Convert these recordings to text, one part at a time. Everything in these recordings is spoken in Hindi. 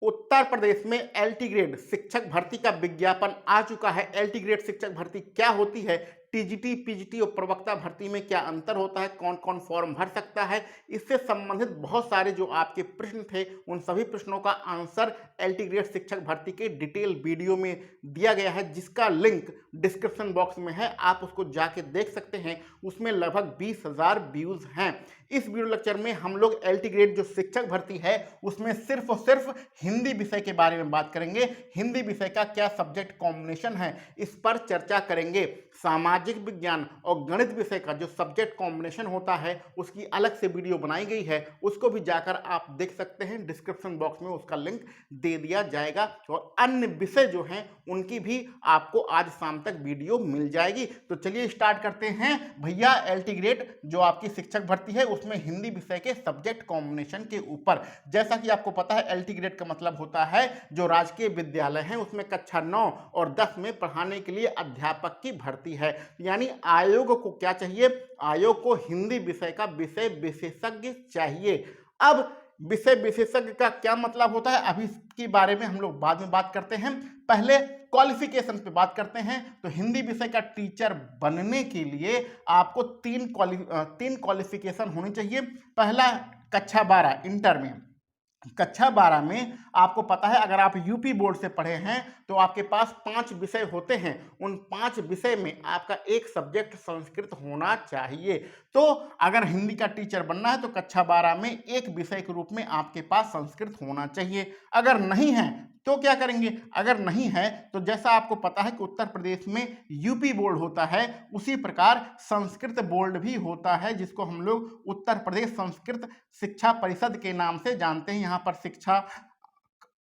उत्तर प्रदेश में एलटी ग्रेड शिक्षक भर्ती का विज्ञापन आ चुका है। एलटी ग्रेड शिक्षक भर्ती क्या होती है, टीजीटी, पीजीटी और प्रवक्ता भर्ती में क्या अंतर होता है, कौन कौन फॉर्म भर सकता है, इससे संबंधित बहुत सारे जो आपके प्रश्न थे उन सभी प्रश्नों का आंसर एलटी ग्रेड शिक्षक भर्ती के डिटेल वीडियो में दिया गया है, जिसका लिंक डिस्क्रिप्शन बॉक्स में है, आप उसको जाके देख सकते हैं। उसमें लगभग 20,000 व्यूज हैं। इस वीडियो लेक्चर में हम लोग एलटी ग्रेड जो शिक्षक भर्ती है उसमें सिर्फ और सिर्फ हिंदी विषय के बारे में बात करेंगे। हिंदी विषय का क्या सब्जेक्ट कॉम्बिनेशन है इस पर चर्चा करेंगे। सामाजिक विज्ञान और गणित विषय का जो सब्जेक्ट कॉम्बिनेशन होता है उसकी अलग से वीडियो बनाई गई है, उसको भी जाकर आप देख सकते हैं। डिस्क्रिप्शन बॉक्स में उसका लिंक दे दिया जाएगा और अन्य विषय जो हैं उनकी भी आपको आज शाम तक वीडियो मिल जाएगी। तो चलिए स्टार्ट करते हैं भैया। एलटी ग्रेड जो आपकी शिक्षक भर्ती है उसमें हिंदी विषय के सब्जेक्ट कॉम्बिनेशन के ऊपर, जैसा कि आपको पता है एलटी ग्रेड का मतलब होता है जो राजकीय विद्यालय है उसमें कक्षा 9 और 10 में पढ़ाने के लिए अध्यापक की भर्ती है। यानी आयोग को क्या चाहिए, आयोग को हिंदी विषय का विषय विशेषज्ञ चाहिए। अब विषय विशेषज्ञ का क्या मतलब होता है अभी इसके बारे में हम लोग बाद में बात करते हैं। पहले क्वालिफिकेशन पे बात करते हैं। तो हिंदी विषय का टीचर बनने के लिए आपको तीन क्वालिफिकेशन होनी चाहिए। पहला कक्षा 12 इंटर में, कक्षा 12 में आपको पता है अगर आप यूपी बोर्ड से पढ़े हैं तो आपके पास 5 विषय होते हैं। उन 5 विषय में आपका एक सब्जेक्ट संस्कृत होना चाहिए। तो अगर हिंदी का टीचर बनना है तो कक्षा 12 में एक विषय के रूप में आपके पास संस्कृत होना चाहिए। अगर नहीं है तो क्या करेंगे, अगर नहीं है तो जैसा आपको पता है कि उत्तर प्रदेश में यूपी बोर्ड होता है उसी प्रकार संस्कृत बोर्ड भी होता है, जिसको हम लोग उत्तर प्रदेश संस्कृत शिक्षा परिषद के नाम से जानते हैं। यहाँ पर शिक्षा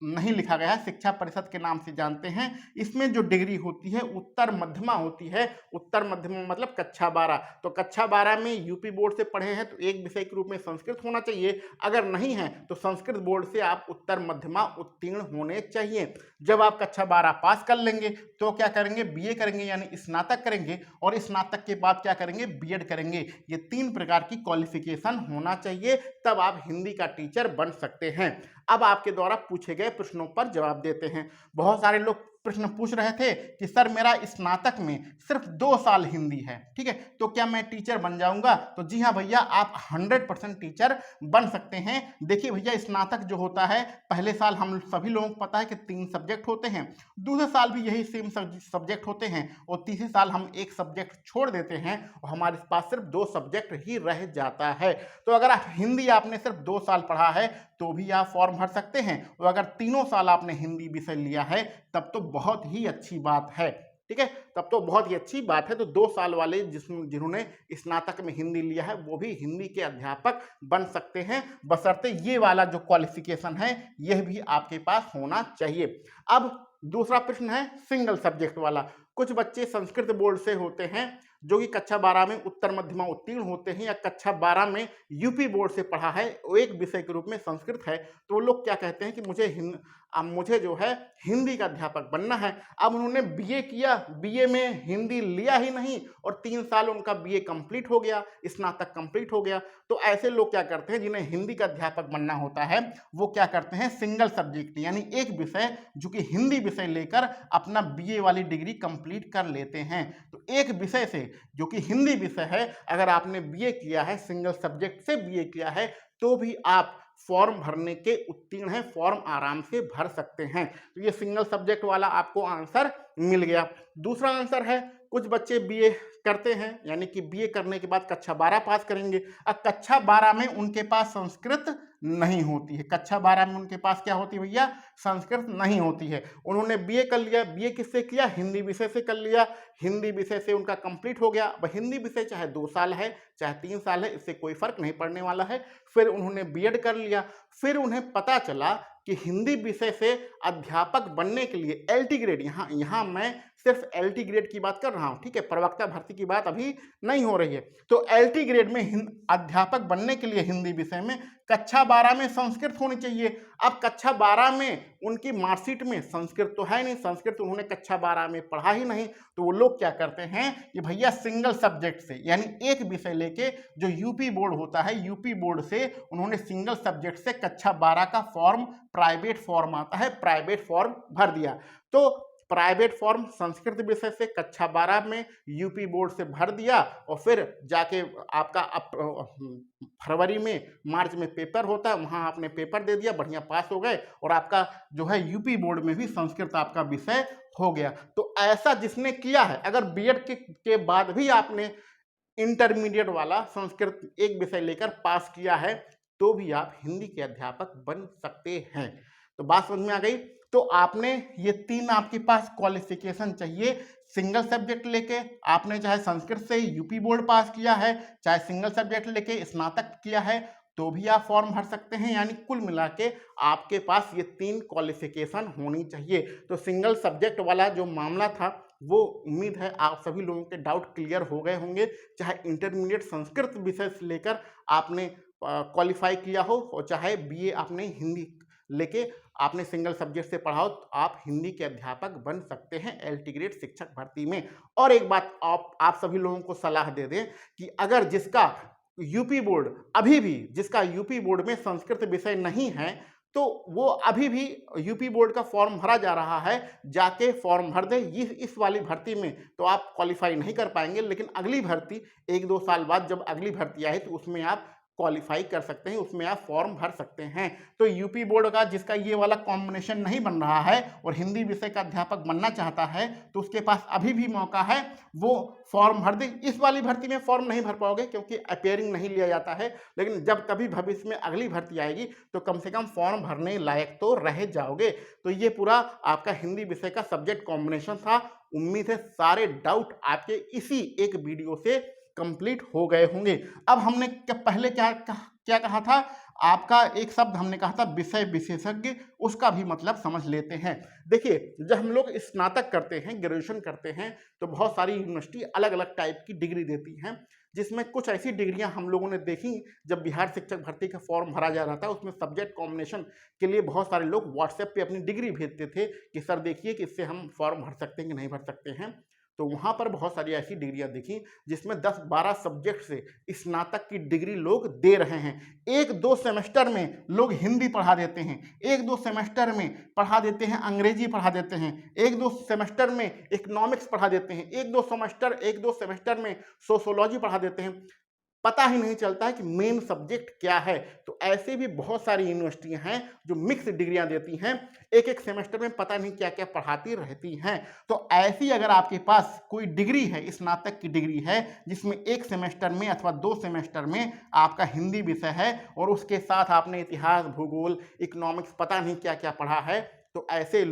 नहीं लिखा गया है, शिक्षा परिषद के नाम से जानते हैं। इसमें जो डिग्री होती है उत्तर मध्यमा होती है। उत्तर मध्यमा मतलब कक्षा 12। तो कक्षा 12 में यूपी बोर्ड से पढ़े हैं तो एक विषय के रूप में संस्कृत होना चाहिए। अगर नहीं है तो संस्कृत बोर्ड से आप उत्तर मध्यमा उत्तीर्ण होने चाहिए। जब आप कक्षा 12 पास कर लेंगे तो क्या करेंगे, बीए करेंगे यानी स्नातक करेंगे और स्नातक के बाद क्या करेंगे, बीएड करेंगे। ये 3 प्रकार की क्वालिफिकेशन होना चाहिए, तब आप हिंदी का टीचर बन सकते हैं। अब आपके द्वारा पूछे गए प्रश्नों पर जवाब देते हैं। बहुत सारे लोग प्रश्न पूछ रहे थे कि सर मेरा स्नातक में सिर्फ 2 साल हिंदी है, ठीक है, तो क्या मैं टीचर बन जाऊंगा? तो जी हाँ भैया, आप 100% टीचर बन सकते हैं। देखिए भैया, स्नातक जो होता है पहले साल हम सभी लोगों को पता है कि 3 सब्जेक्ट होते हैं, दूसरे साल भी यही सेम सब्जेक्ट होते हैं और तीसरे साल हम एक सब्जेक्ट छोड़ देते हैं और हमारे पास सिर्फ 2 सब्जेक्ट ही रह जाता है। तो अगर आप हिंदी आपने सिर्फ 2 साल पढ़ा है तो भी आप फॉर्म भर सकते हैं, और अगर 3 साल आपने हिंदी विषय लिया है तब तो बहुत ही अच्छी बात है, ठीक है, तब तो बहुत ही अच्छी बात है। तो 2 साल वाले जिन्होंने स्नातक में हिंदी लिया है वो भी हिंदी के अध्यापक बन सकते हैं, बशर्ते ये वाला जो क्वालिफिकेशन है यह भी आपके पास होना चाहिए। अब दूसरा प्रश्न है सिंगल सब्जेक्ट वाला। कुछ बच्चे संस्कृत बोर्ड से होते हैं जो कि कक्षा 12 में उत्तर मध्यमा उत्तीर्ण होते हैं, या कक्षा 12 में यूपी बोर्ड से पढ़ा है, एक विषय के रूप में संस्कृत है, तो वो लोग क्या कहते हैं कि मुझे जो है हिंदी का अध्यापक बनना है। अब उन्होंने बीए किया, बीए में हिंदी लिया ही नहीं और 3 साल उनका बीए कंप्लीट हो गया, स्नातक कंप्लीट हो गया। तो ऐसे लोग क्या करते हैं, जिन्हें हिंदी का अध्यापक बनना होता है वो क्या करते हैं, सिंगल सब्जेक्ट यानी एक विषय जो कि हिंदी विषय लेकर अपना बीए वाली डिग्री कंप्लीट कर लेते हैं। तो एक विषय से जो कि हिंदी विषय है, अगर आपने बीए किया है, सिंगल सब्जेक्ट से बीए किया है, तो भी आप फॉर्म भरने के उत्तीर्ण हैं, फॉर्म आराम से भर सकते हैं। तो ये सिंगल सब्जेक्ट वाला आपको आंसर मिल गया। दूसरा आंसर है, कुछ बच्चे बीए करते हैं यानी कि बीए करने के बाद कक्षा 12 पास करेंगे। अब कक्षा 12 में उनके पास संस्कृत नहीं होती है, कक्षा 12 में उनके पास क्या होती है भैया, संस्कृत नहीं होती है। उन्होंने बीए कर लिया, बीए किससे किया, हिंदी विषय से कर लिया, हिंदी विषय से उनका कंप्लीट हो गया। अब हिंदी विषय चाहे 2 साल है चाहे 3 साल है, इससे कोई फर्क नहीं पड़ने वाला है। फिर उन्होंने बीएड कर लिया, फिर उन्हें पता चला कि हिंदी विषय से अध्यापक बनने के लिए एलटी ग्रेड, यहाँ मैं सिर्फ एलटी ग्रेड की बात कर रहा हूँ, ठीक है, प्रवक्ता भर्ती की बात अभी नहीं हो रही है। तो एलटी ग्रेड में अध्यापक बनने के लिए हिंदी विषय में कक्षा 12 में संस्कृत होनी चाहिए। अब कक्षा 12 में उनकी मार्कशीट में संस्कृत तो है नहीं, संस्कृत उन्होंने कक्षा 12 में पढ़ा ही नहीं, तो वो लोग क्या करते हैं कि भैया सिंगल सब्जेक्ट से, यानी एक विषय लेके, जो यूपी बोर्ड होता है, यूपी बोर्ड से उन्होंने सिंगल सब्जेक्ट से कक्षा 12 का फॉर्म, प्राइवेट फॉर्म आता है, प्राइवेट फॉर्म भर दिया। तो प्राइवेट फॉर्म संस्कृत विषय से कक्षा 12 में यूपी बोर्ड से भर दिया, और फिर जाके आपका फरवरी में, मार्च में पेपर होता है, वहाँ आपने पेपर दे दिया, बढ़िया पास हो गए, और आपका जो है यूपी बोर्ड में भी संस्कृत आपका विषय हो गया। तो ऐसा जिसने किया है, अगर बीएड के बाद भी आपने इंटरमीडिएट वाला संस्कृत एक विषय लेकर पास किया है, तो भी आप हिंदी के अध्यापक बन सकते हैं। तो बात समझ में आ गई। तो आपने ये 3 आपके पास क्वालिफिकेशन चाहिए। सिंगल सब्जेक्ट लेके आपने चाहे संस्कृत से यूपी बोर्ड पास किया है, चाहे सिंगल सब्जेक्ट लेके स्नातक किया है, तो भी आप फॉर्म भर सकते हैं। यानी कुल मिला के आपके पास ये 3 क्वालिफिकेशन होनी चाहिए। तो सिंगल सब्जेक्ट वाला जो मामला था, वो उम्मीद है आप सभी लोगों के डाउट क्लियर हो गए होंगे। चाहे इंटरमीडिएट संस्कृत विषय से लेकर आपने क्वालिफाई किया हो, और चाहे बीए आपने हिंदी लेके आपने सिंगल सब्जेक्ट से पढ़ा हो, तो आप हिंदी के अध्यापक बन सकते हैं एलटी ग्रेड शिक्षक भर्ती में। और एक बात आप सभी लोगों को सलाह दे दें कि अगर जिसका यूपी बोर्ड, अभी भी जिसका यूपी बोर्ड में संस्कृत विषय नहीं है, तो वो अभी भी यूपी बोर्ड का फॉर्म भरा जा रहा है, जाके फॉर्म भर दे। इस वाली भर्ती में तो आप क्वालिफाई नहीं कर पाएंगे, लेकिन अगली भर्ती 1-2 साल बाद जब अगली भर्ती आए, तो उसमें आप क्वालिफाई कर सकते हैं, उसमें आप फॉर्म भर सकते हैं। तो यूपी बोर्ड का जिसका ये वाला कॉम्बिनेशन नहीं बन रहा है और हिंदी विषय का अध्यापक बनना चाहता है, तो उसके पास अभी भी मौका है, वो फॉर्म भर दे। इस वाली भर्ती में फॉर्म नहीं भर पाओगे क्योंकि अपेयरिंग नहीं लिया जाता है, लेकिन जब कभी भविष्य में अगली भर्ती आएगी तो कम से कम फॉर्म भरने लायक तो रह जाओगे। तो ये पूरा आपका हिंदी विषय का सब्जेक्ट कॉम्बिनेशन था। उम्मीद है सारे डाउट आपके इसी एक वीडियो से कंप्लीट हो गए होंगे। अब हमने पहले क्या कहा था, आपका एक शब्द हमने कहा था विषय विशेषज्ञ, उसका भी मतलब समझ लेते हैं। देखिए, जब हम लोग स्नातक करते हैं, ग्रेजुएशन करते हैं, तो बहुत सारी यूनिवर्सिटी अलग अलग टाइप की डिग्री देती हैं, जिसमें कुछ ऐसी डिग्रियां हम लोगों ने देखी। जब बिहार शिक्षक भर्ती का फॉर्म भरा जा रहा था, उसमें सब्जेक्ट कॉम्बिनेशन के लिए बहुत सारे लोग व्हाट्सएप पे अपनी डिग्री भेजते थे कि सर देखिए कि इससे हम फॉर्म भर सकते हैं कि नहीं भर सकते हैं। तो वहाँ पर बहुत सारी ऐसी डिग्रियां देखी जिसमें 10-12 सब्जेक्ट से स्नातक की डिग्री लोग दे रहे हैं। 1-2 सेमेस्टर में लोग हिंदी पढ़ा देते हैं, 1-2 सेमेस्टर में पढ़ा देते हैं अंग्रेजी पढ़ा देते हैं, 1-2 सेमेस्टर में इकोनॉमिक्स पढ़ा देते हैं, 1-2 सेमेस्टर में सोशियोलॉजी पढ़ा देते हैं। पता ही नहीं चलता है कि मेन सब्जेक्ट क्या है। तो ऐसे भी बहुत सारी यूनिवर्सिटियां हैं जो मिक्स डिग्रियां देती हैं, एक एक सेमेस्टर में पता नहीं क्या क्या पढ़ाती रहती हैं। तो ऐसी अगर आपके पास कोई डिग्री है, स्नातक की डिग्री है, जिसमें एक सेमेस्टर में अथवा 2 सेमेस्टर में आपका हिंदी विषय है, और उसके साथ आपने इतिहास, भूगोल, इकोनॉमिक्स पता नहीं क्या क्या पढ़ा है, तो ऐसे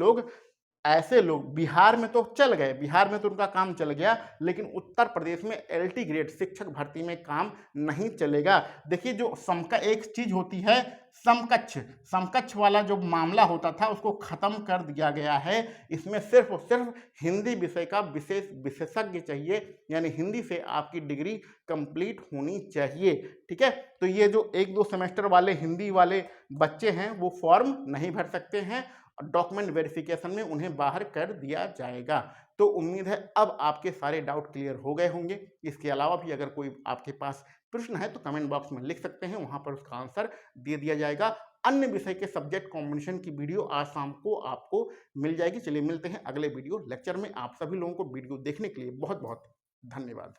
लोग बिहार में तो चल गए, बिहार में तो उनका काम चल गया, लेकिन उत्तर प्रदेश में एलटी ग्रेड शिक्षक भर्ती में काम नहीं चलेगा। देखिए, जो एक चीज होती है समकक्ष वाला जो मामला होता था, उसको खत्म कर दिया गया है। इसमें सिर्फ और सिर्फ हिंदी विषय का विशेषज्ञ चाहिए, यानी हिंदी से आपकी डिग्री कंप्लीट होनी चाहिए। ठीक है, तो ये जो 1-2 सेमेस्टर वाले हिंदी वाले बच्चे हैं, वो फॉर्म नहीं भर सकते हैं, डॉक्यूमेंट वेरिफिकेशन में उन्हें बाहर कर दिया जाएगा। तो उम्मीद है अब आपके सारे डाउट क्लियर हो गए होंगे। इसके अलावा भी अगर कोई आपके पास प्रश्न है तो कमेंट बॉक्स में लिख सकते हैं, वहां पर उसका आंसर दे दिया जाएगा। अन्य विषय के सब्जेक्ट कॉम्बिनेशन की वीडियो आज शाम को आपको मिल जाएगी। चलिए मिलते हैं अगले वीडियो लेक्चर में। आप सभी लोगों को वीडियो देखने के लिए बहुत बहुत धन्यवाद।